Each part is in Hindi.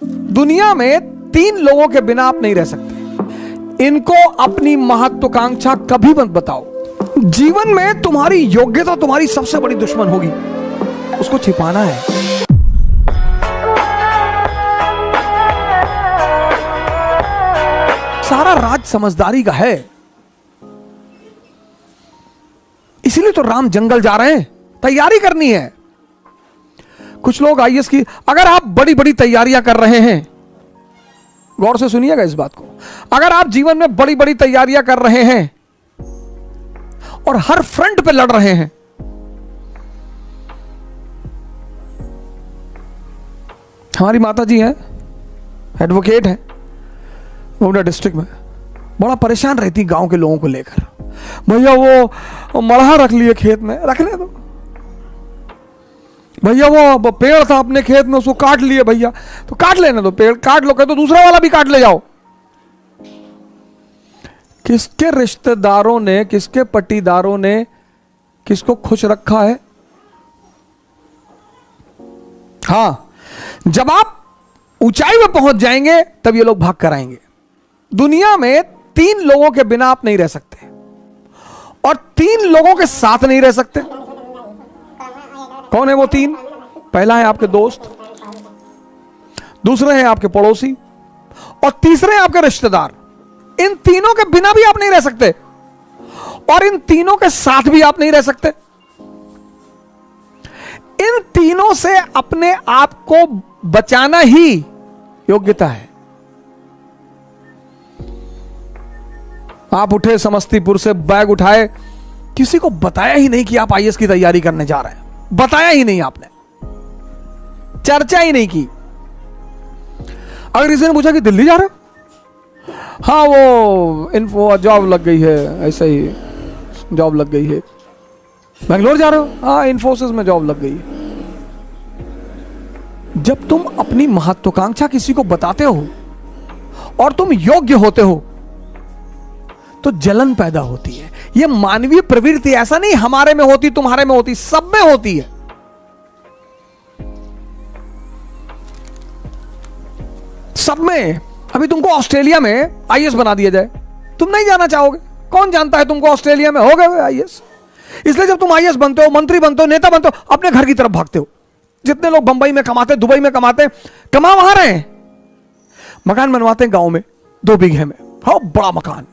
दुनिया में 3 लोगों के बिना आप नहीं रह सकते। इनको अपनी महत्वाकांक्षा कभी मत बताओ। जीवन में तुम्हारी योग्यता तुम्हारी सबसे बड़ी दुश्मन होगी, उसको छिपाना है। सारा राज समझदारी का है, इसीलिए तो राम जंगल जा रहे हैं, तैयारी करनी है। कुछ लोग आईएएस की, अगर आप बड़ी बड़ी तैयारियां कर रहे हैं, गौर से सुनिएगा इस बात को, अगर आप जीवन में बड़ी बड़ी तैयारियां कर रहे हैं और हर फ्रंट पे लड़ रहे हैं, हमारी माता जी हैं, एडवोकेट हैं गोंडा डिस्ट्रिक्ट में, बड़ा परेशान रहती गांव के लोगों को लेकर। भैया वो मड़हा रख लिए खेत में, रखने दो भैया, वो पेड़ था अपने खेत में उसको काट लिए भैया, तो काट लेने दो, पेड़ काट लो, तो दूसरा वाला भी काट ले जाओ। किसके रिश्तेदारों ने, किसके पट्टीदारों ने किसको खुश रखा है? हां, जब आप ऊंचाई में पहुंच जाएंगे तब ये लोग भाग कर आएंगे। दुनिया में 3 लोगों के बिना आप नहीं रह सकते और 3 लोगों के साथ नहीं रह सकते। कौन है वो 3? पहला है आपके दोस्त, दूसरे हैं आपके पड़ोसी और तीसरे हैं आपके रिश्तेदार। इन तीनों के बिना भी आप नहीं रह सकते और इन तीनों के साथ भी आप नहीं रह सकते। इन तीनों से अपने आप को बचाना ही योग्यता है। आप उठे समस्तीपुर से, बैग उठाए, किसी को बताया ही नहीं कि आप आईएएस की तैयारी करने जा रहे हैं, बताया ही नहीं, आपने चर्चा ही नहीं की। अगर किसी ने पूछा कि दिल्ली जा रहे हो, हाँ वो इन्फो जॉब लग गई है, ऐसे ही जॉब लग गई है। बेंगलोर जा रहे हो, हाँ इन्फोसिस में जॉब लग गई है। जब तुम अपनी महत्वाकांक्षा किसी को बताते हो और तुम योग्य होते हो तो जलन पैदा होती है। यह मानवीय प्रवृत्ति, ऐसा नहीं हमारे में होती, तुम्हारे में होती, सब में होती है। सब में। अभी तुमको ऑस्ट्रेलिया में आईएएस बना दिया जाए, तुम नहीं जाना चाहोगे? कौन जानता है तुमको ऑस्ट्रेलिया में हो गए आईएएस? इसलिए जब तुम आईएएस बनते हो, मंत्री बनते हो, नेता बनते हो, अपने घर की तरफ भागते हो। जितने लोग बंबई में कमाते, दुबई में कमाते, कमा वहां रहे हैं, मकान बनवाते हैं गांव में 2 बीघे में, हाँ बड़ा मकान,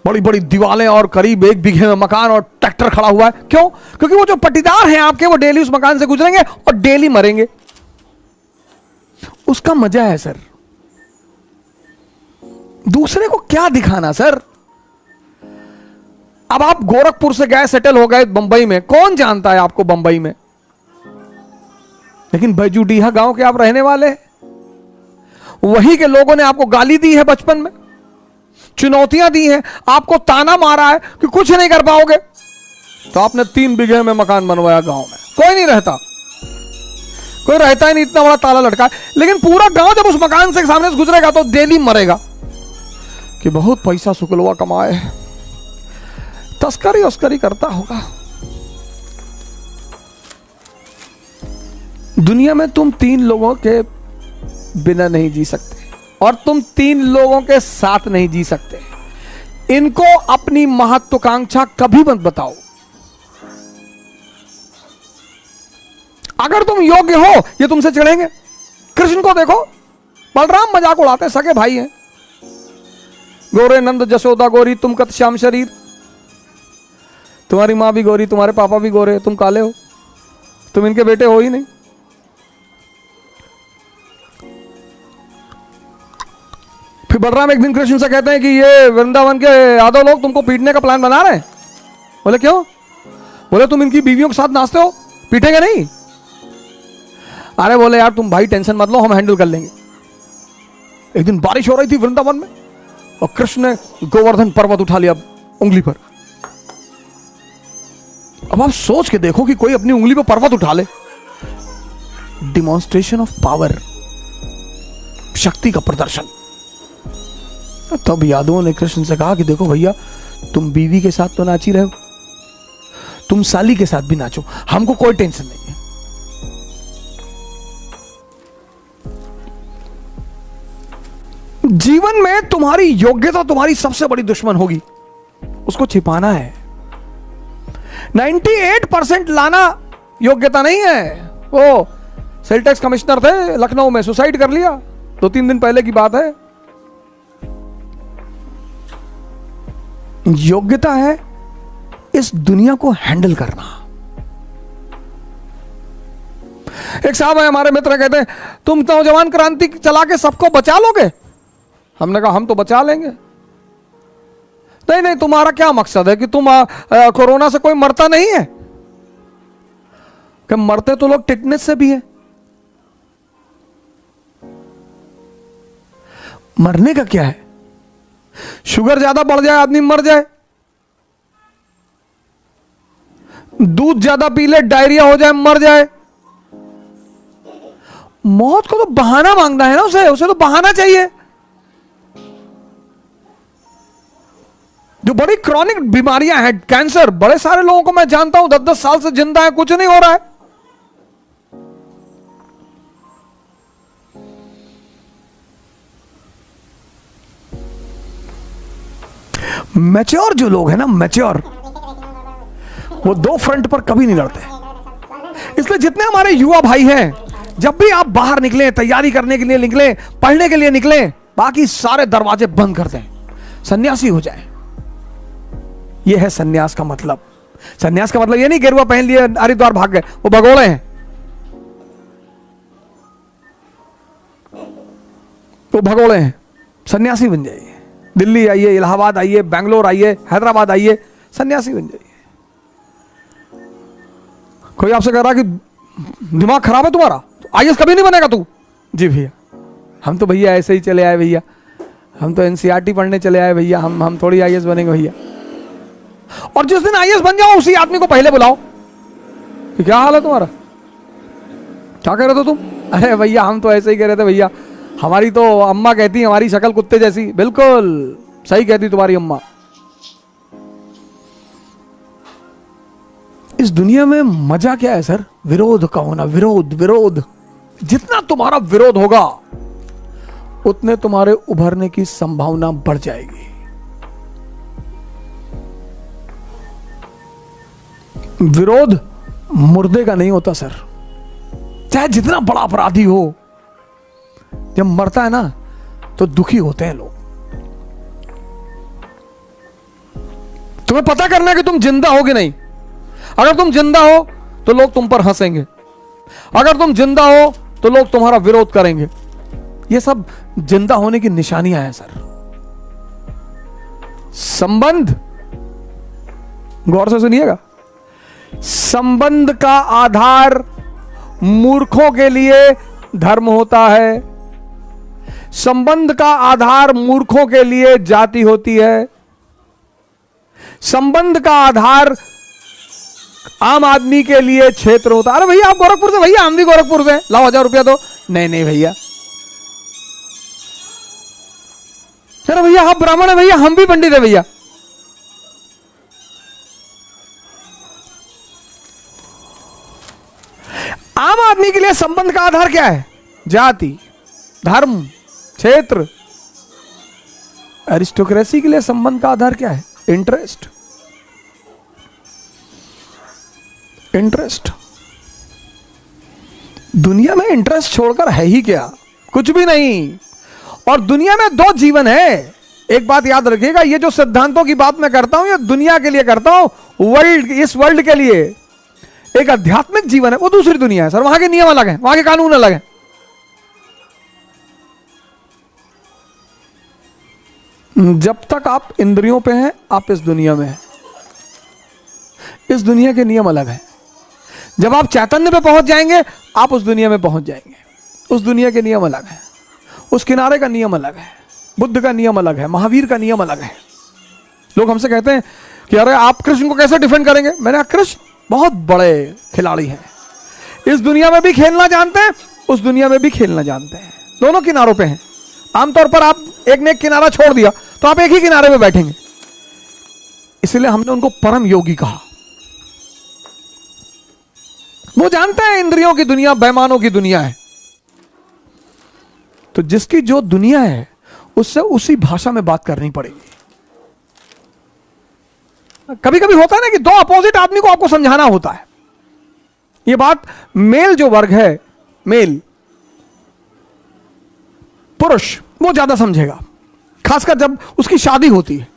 बड़ी बड़ी दीवारें और करीब 1 बीघे में मकान और ट्रैक्टर खड़ा हुआ है। क्यों? क्योंकि वो जो पट्टीदार हैं आपके, वो डेली उस मकान से गुजरेंगे और डेली मरेंगे। उसका मजा है सर। दूसरे को क्या दिखाना सर? अब आप गोरखपुर से गए, सेटल हो गए बंबई में, कौन जानता है आपको बंबई में? लेकिन बैजूडीहा गांव के आप रहने वाले हैं, वहीं के लोगों ने आपको गाली दी है बचपन में, चुनौतियां दी हैं, आपको ताना मारा है कि कुछ नहीं कर पाओगे, तो आपने 3 बीघे में मकान बनवाया गांव में। कोई नहीं रहता, कोई रहता ही नहीं, इतना बड़ा ताला लटका है। लेकिन पूरा गांव जब उस मकान से सामने से गुजरेगा तो डेली मरेगा कि बहुत पैसा शुक्लवा कमाए, तस्करी उस्करी करता होगा। दुनिया में तुम 3 लोगों के बिना नहीं जी सकते और तुम 3 लोगों के साथ नहीं जी सकते। इनको अपनी महत्वाकांक्षा कभी मत बताओ। अगर तुम योग्य हो, ये तुमसे चिढ़ेंगे। कृष्ण को देखो, बलराम मजाक उड़ाते, सगे भाई हैं, गोरे नंद जशोदा गोरी, तुम कत श्याम शरीर, तुम्हारी मां भी गोरी, तुम्हारे पापा भी गोरे, तुम काले हो, तुम इनके बेटे हो ही नहीं। फिर बलराम एक दिन कृष्ण से कहते हैं कि ये वृंदावन के यादव लोग तुमको पीटने का प्लान बना रहे हैं। बोले क्यों? बोले तुम इनकी बीवियों के साथ नाचते हो, पीटेंगे नहीं? अरे बोले यार तुम भाई टेंशन मत लो, हम हैंडल कर लेंगे। एक दिन बारिश हो रही थी वृंदावन में और कृष्ण ने गोवर्धन पर्वत उठा लिया उंगली पर। अब आप सोच के देखो कि कोई अपनी उंगली पर पर्वत उठा ले, डिमॉन्स्ट्रेशन ऑफ पावर, शक्ति का प्रदर्शन। तब यादवों ने कृष्ण से कहा कि देखो भैया, तुम बीवी के साथ तो नाच ही रहे हो, तुम साली के साथ भी नाचो, हमको कोई टेंशन नहीं है। जीवन में तुम्हारी योग्यता तुम्हारी सबसे बड़ी दुश्मन होगी, उसको छिपाना है। 98% लाना योग्यता नहीं है। वो सेल टैक्स कमिश्नर थे लखनऊ में, सुसाइड कर लिया, 2-3 दिन पहले की बात है। योग्यता है इस दुनिया को हैंडल करना। एक साहब है हमारे मित्र, कहते हैं तुम नौजवान क्रांति चला के सबको बचा लोगे। हमने कहा हम तो बचा लेंगे। नहीं नहीं, तुम्हारा क्या मकसद है कि तुम कोरोना से कोई मरता नहीं है? कि मरते तो लोग टिटनेस से भी है। मरने का क्या है? शुगर ज्यादा बढ़ जाए आदमी मर जाए, दूध ज्यादा पी ले डायरिया हो जाए मर जाए। मौत को तो बहाना मांगना है ना, उसे तो बहाना चाहिए। जो बड़ी क्रॉनिक बीमारियां हैं, कैंसर, बड़े सारे लोगों को मैं जानता हूं 10-10 साल से जिंदा है, कुछ नहीं हो रहा है। मैच्योर जो लोग हैं ना, मैच्योर, वो दो फ्रंट पर कभी नहीं लड़ते। इसलिए जितने हमारे युवा भाई हैं, जब भी आप बाहर निकले, तैयारी करने के लिए निकले, पढ़ने के लिए निकले, बाकी सारे दरवाजे बंद कर दें, सन्यासी हो जाए। यह है सन्यास का मतलब। सन्यास का मतलब ये नहीं गेरुआ पहन लिए हरिद्वार भाग गए, वो भगोड़े हैं, वो भगोड़े हैं। सन्यासी बन जाइए। दिल्ली आइए, इलाहाबाद आइए, बेंगलोर आइए, हैदराबाद आइए, सन्यासी बन जाइए। कोई आपसे कह रहा कि दिमाग खराब है तुम्हारा, आईएएस कभी नहीं बनेगा तू। जी भैया, हम तो भैया ऐसे ही चले आए भैया, हम तो एनसीईआरटी पढ़ने चले आए भैया, हम थोड़ी आईएएस बनेंगे भैया। और जिस दिन आईएएस बन जाओ उसी आदमी को पहले बुलाओ कि क्या हाल है तुम्हारा, क्या कह रहे थे तुम? अरे भैया हम तो ऐसे ही कह रहे थे भैया, हमारी तो अम्मा कहती हमारी शक्ल कुत्ते जैसी। बिल्कुल सही कहती तुम्हारी अम्मा। इस दुनिया में मजा क्या है सर? विरोध का होना। विरोध विरोध, जितना तुम्हारा विरोध होगा उतने तुम्हारे उभरने की संभावना बढ़ जाएगी। विरोध मुर्दे का नहीं होता सर। चाहे जितना बड़ा अपराधी हो, जब मरता है ना तो दुखी होते हैं लोग। तुम्हें पता करना है कि तुम जिंदा हो कि नहीं। अगर तुम जिंदा हो तो लोग तुम पर हंसेंगे, अगर तुम जिंदा हो तो लोग तुम्हारा विरोध करेंगे। ये सब जिंदा होने की निशानियां हैं सर। संबंध, गौर से सुनिएगा, संबंध का आधार मूर्खों के लिए धर्म होता है, संबंध का आधार मूर्खों के लिए जाति होती है, संबंध का आधार आम आदमी के लिए क्षेत्र होता है। अरे भैया आप गोरखपुर से, भैया हम भी गोरखपुर से, लाओ 1000 रुपया दो। नहीं नहीं भैया, अरे भैया आप ब्राह्मण है भैया, हम भी पंडित है भैया। आम आदमी के लिए संबंध का आधार क्या है? जाति, धर्म, क्षेत्र। एरिस्टोक्रेसी के लिए संबंध का आधार क्या है? इंटरेस्ट। इंटरेस्ट। दुनिया में इंटरेस्ट छोड़कर है ही क्या? कुछ भी नहीं। और दुनिया में 2 जीवन है। एक बात याद रखिएगा, ये जो सिद्धांतों की बात मैं करता हूं ये दुनिया के लिए करता हूं, वर्ल्ड, इस वर्ल्ड के लिए। एक आध्यात्मिक जीवन है, वो दूसरी दुनिया है सर, वहां के नियम अलग हैं, वहां के कानून अलग हैं। जब तक आप इंद्रियों पे हैं आप इस दुनिया में हैं। इस दुनिया के नियम अलग हैं। जब आप चैतन्य पे पहुंच जाएंगे आप उस दुनिया में पहुंच जाएंगे। उस दुनिया के नियम अलग हैं, उस किनारे का नियम अलग है, बुद्ध का नियम अलग है, महावीर का नियम अलग है। लोग हमसे कहते हैं कि अरे आप कृष्ण को कैसे डिफेंड करेंगे? मैंने कहा कृष्ण बहुत बड़े खिलाड़ी हैं, इस दुनिया में भी खेलना जानते हैं, उस दुनिया में भी खेलना जानते हैं, दोनों किनारों पे हैं। आमतौर पर आप एक ने एक किनारा छोड़ दिया तो आप एक ही किनारे पे बैठेंगे। इसलिए हमने उनको परम योगी कहा। वो जानते हैं इंद्रियों की दुनिया बेईमानों की दुनिया है। तो जिसकी जो दुनिया है उससे उसी भाषा में बात करनी पड़ेगी। कभी कभी होता है ना कि दो अपोजिट आदमी को आपको समझाना होता है। ये बात मेल जो वर्ग है, मेल पुरुष, वो ज्यादा समझेगा, खासकर जब उसकी शादी होती है।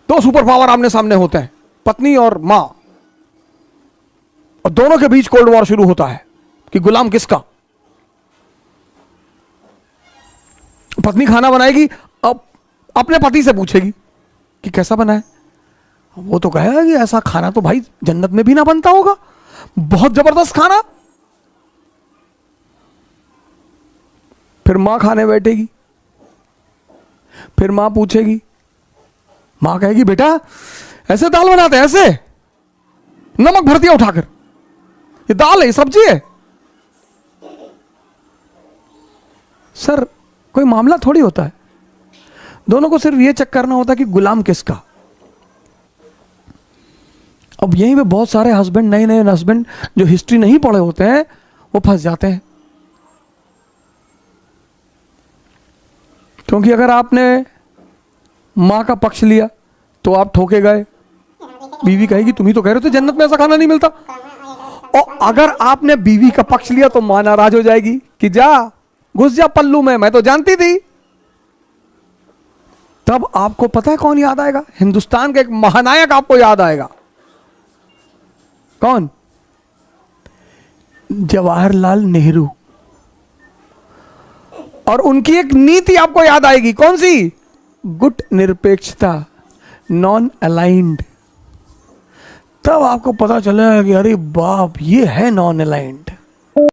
दो सुपर पावर आमने सामने होते हैं, पत्नी और मां, और दोनों के बीच कोल्ड वॉर शुरू होता है कि गुलाम किसका। पत्नी खाना बनाएगी, अब अपने पति से पूछेगी कि कैसा बना है। वो तो कहेगा कि ऐसा खाना तो भाई जन्नत में भी ना बनता होगा, बहुत जबरदस्त खाना। फिर मां खाने बैठेगी, फिर मां पूछेगी, मां कहेगी बेटा ऐसे दाल बनाते हैं, ऐसे नमक भर दिया उठाकर, ये दाल है, ये सब्जी है। सर कोई मामला थोड़ी होता है, दोनों को सिर्फ यह चेक करना होता है कि गुलाम किसका। अब यहीं पे बहुत सारे हस्बैंड, नए नए हस्बैंड जो हिस्ट्री नहीं पढ़े होते हैं, वो फंस जाते हैं। क्योंकि अगर आपने मां का पक्ष लिया तो आप ठोके गए। बीवी कहेगी तुम ही तो कह रहे थे जन्नत में ऐसा खाना नहीं मिलता। और अगर आपने बीवी का पक्ष लिया तो मां नाराज हो जाएगी कि जा घुस जा पल्लू में, मैं तो जानती थी। तब आपको पता है कौन याद आएगा? हिंदुस्तान का एक महानायक आपको याद आएगा। कौन? जवाहरलाल नेहरू। और उनकी एक नीति आपको याद आएगी, कौन सी? गुट निरपेक्षता, नॉन अलाइंड। तब आपको पता चलेगा कि अरे बाप, ये है नॉन अलाइंड।